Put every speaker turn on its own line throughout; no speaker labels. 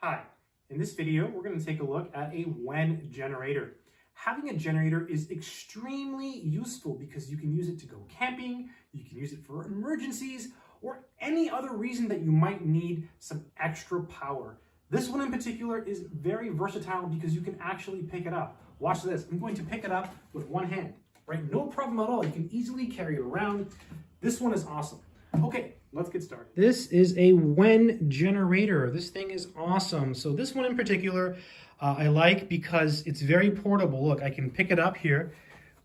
Hi, in this video, we're going to take a look at a WEN generator. Having a generator is extremely useful because you can use it to go camping, you can use it for emergencies, or any other reason that you might need some extra power. This one in particular is very versatile because you can actually pick it up. Watch this. I'm going to pick it up with one hand, right? No problem at all. You can easily carry it around. This one is awesome. Okay, let's get started. This is a WEN generator. This thing is awesome. So this one in particular, I like because it's very portable. Look, I can pick it up here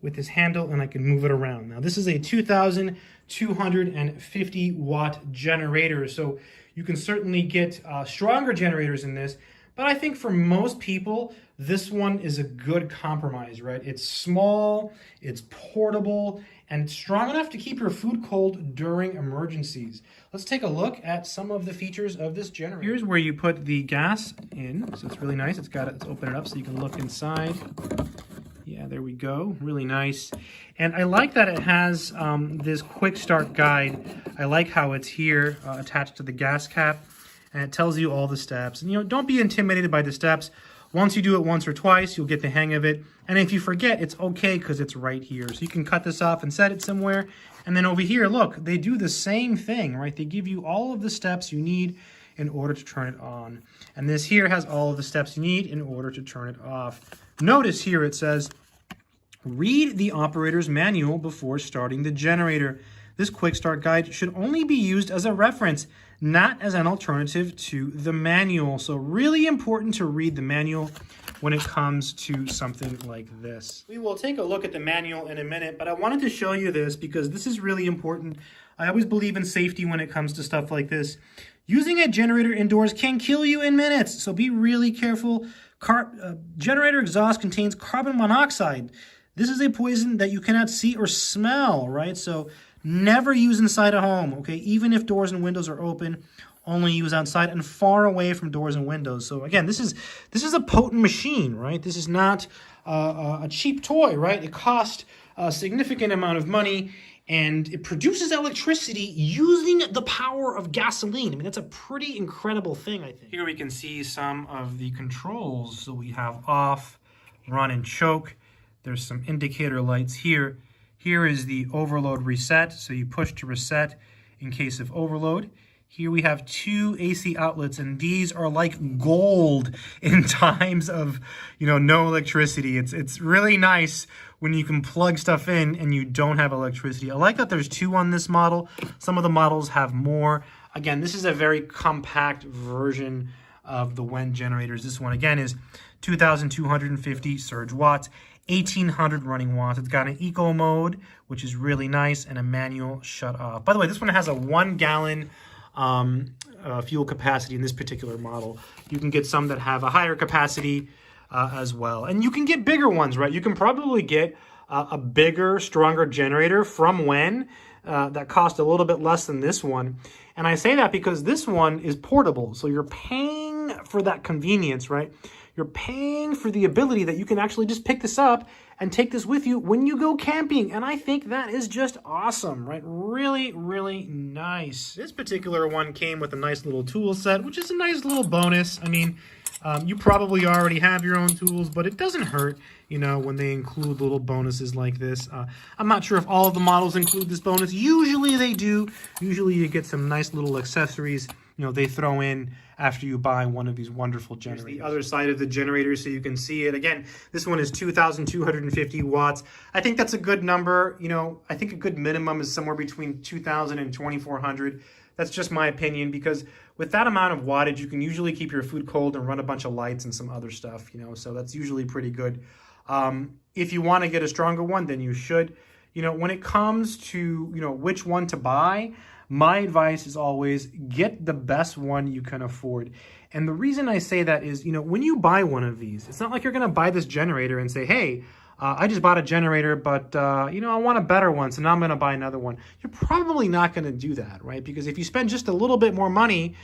with this handle and I can move it around. Now this is a 2,250 watt generator. So you can certainly get stronger generators in this, but I think for most people, this one is a good compromise, right? It's small, it's portable, and it's strong enough to keep your food cold during emergencies. Let's take a look at some of the features of this generator. Here's where you put the gas in, so it's really nice. Let's open it up so you can look inside. Yeah, there we go, really nice. And I like that it has this quick start guide. I like how it's here attached to the gas cap, and it tells you all the steps. And don't be intimidated by the steps. Once you do it once or twice, you'll get the hang of it. And if you forget, it's okay because it's right here. So you can cut this off and set it somewhere. And then over here, look, they do the same thing, right? They give you all of the steps you need in order to turn it on. And this here has all of the steps you need in order to turn it off. Notice here it says, read the operator's manual before starting the generator. This quick start guide should only be used as a reference, not as an alternative to the manual. So really important to read the manual when it comes to something like this. We will take a look at the manual in a minute, but I wanted to show you this because this is really important. I always believe in safety when it comes to stuff like this. Using a generator indoors can kill you in minutes, so be really careful. Generator exhaust contains carbon monoxide. This is a poison that you cannot see or smell, right? So never use inside a home, okay? Even if doors and windows are open, only use outside and far away from doors and windows. So again, this is a potent machine, right? This is not a cheap toy, right? It costs a significant amount of money, and it produces electricity using the power of gasoline. I mean, that's a pretty incredible thing, I think. Here we can see some of the controls. So we have off, run, and choke. There's some indicator lights here. Here is the overload reset. So you push to reset in case of overload. Here we have two AC outlets, and these are like gold in times of, no electricity. It's really nice when you can plug stuff in and you don't have electricity. I like that there's two on this model. Some of the models have more. Again, this is a very compact version of the WEN generators. This one, again, is 2,250 surge watts, 1,800 running watts. It's got an eco mode, which is really nice, and a manual shut off. By the way, this one has a 1 gallon fuel capacity in this particular model. You can get some that have a higher capacity as well. And you can get bigger ones, right? You can probably get a bigger, stronger generator from WEN that cost a little bit less than this one. And I say that because this one is portable. So you're paying for that convenience, right? You're paying for the ability that you can actually just pick this up and take this with you when you go camping. And I think that is just awesome, right? Really, really nice. This particular one came with a nice little tool set, which is a nice little bonus. I mean, you probably already have your own tools, but it doesn't hurt, when they include little bonuses like this. I'm not sure if all of the models include this bonus. Usually they do. Usually you get some nice little accessories, they throw in after you buy one of these wonderful generators. Here's the other side of the generator so you can see it. Again, this one is 2,250 watts. I think that's a good number. I think a good minimum is somewhere between 2,000 and 2,400. That's just my opinion, because with that amount of wattage, you can usually keep your food cold and run a bunch of lights and some other stuff, so that's usually pretty good. If you want to get a stronger one, then you should. When it comes to, which one to buy, my advice is always get the best one you can afford. And the reason I say that is, when you buy one of these, it's not like you're going to buy this generator and say, hey, I just bought a generator, but, I want a better one, so now I'm going to buy another one. You're probably not going to do that, right? Because if you spend just a little bit more money,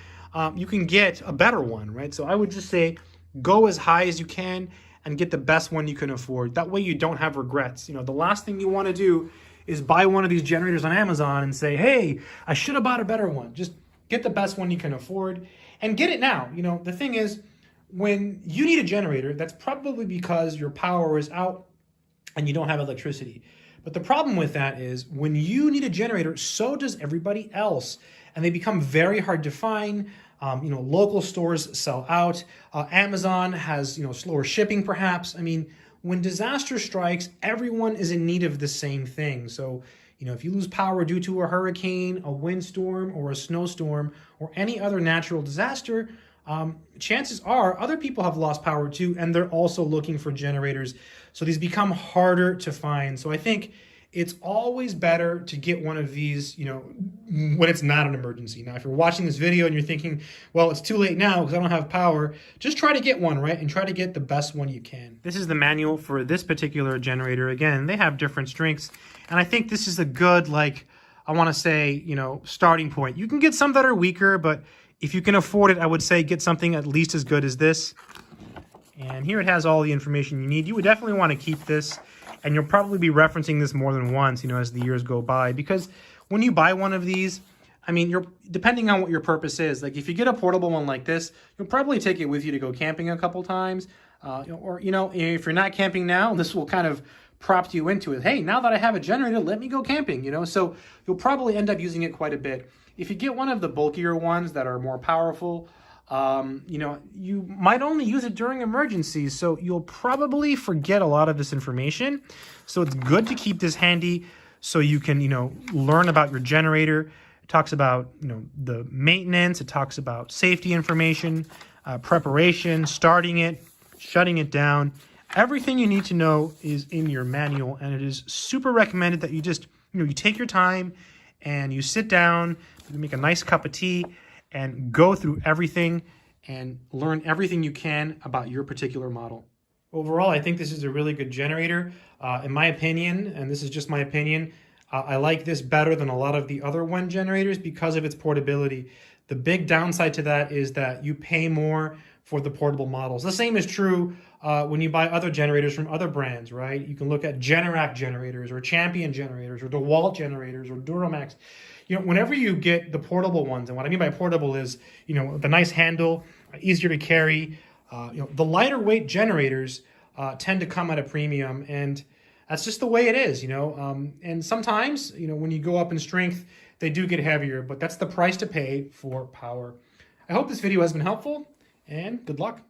you can get a better one, right? So I would just say go as high as you can and get the best one you can afford. That way you don't have regrets. The last thing you want to do is buy one of these generators on Amazon and say, hey, I should have bought a better one. Just get the best one you can afford. and get it now. You know, the thing is, when you need a generator, that's probably because your power is out and you don't have electricity. But the problem with that is when you need a generator, so does everybody else. And they become very hard to find. You know, local stores sell out. Amazon has, you know, slower shipping perhaps. I mean, when disaster strikes, everyone is in need of the same thing. So, you know, if you lose power due to a hurricane, a windstorm, or a snowstorm, or any other natural disaster, chances are other people have lost power too, and they're also looking for generators. So these become harder to find. So I think it's always better to get one of these, you know, when it's not an emergency. Now, if you're watching this video and you're thinking, well, it's too late now because I don't have power, just try to get one, right? And try to get the best one you can. This is the manual for this particular generator. Again, they have different strengths. And I think this is a good, like, I want to say, you know, starting point. You can get some that are weaker, but if you can afford it, I would say get something at least as good as this. And here it has all the information you need. You would definitely want to keep this, and you'll probably be referencing this more than once, you know, as the years go by, because when you buy one of these, I mean, you're depending on what your purpose is. Like if you get a portable one like this, you'll probably take it with you to go camping a couple times, or, you know, if you're not camping now, this will kind of prompt you into it. Hey, now that I have a generator, let me go camping, you know, so you'll probably end up using it quite a bit. If you get one of the bulkier ones that are more powerful, you know, you might only use it during emergencies, so you'll probably forget a lot of this information. So it's good to keep this handy so you can, you know, learn about your generator. It talks about, you know, the maintenance. It talks about safety information, preparation, starting it, shutting it down. Everything you need to know is in your manual, and it is super recommended that you just, you know, you take your time and you sit down, you make a nice cup of tea, and go through everything and learn everything you can about your particular model. Overall, I think this is a really good generator. In my opinion, and this is just my opinion, I like this better than a lot of the other WEN generators because of its portability. The big downside to that is that you pay more for the portable models. The same is true when you buy other generators from other brands, right? You can look at Generac generators or Champion generators or DeWalt generators or Duramax. You know, whenever you get the portable ones, and what I mean by portable is, you know, the nice handle, easier to carry, you know, the lighter weight generators tend to come at a premium, and that's just the way it is, you know. And sometimes, you know, when you go up in strength, they do get heavier, but that's the price to pay for power. I hope this video has been helpful, and good luck.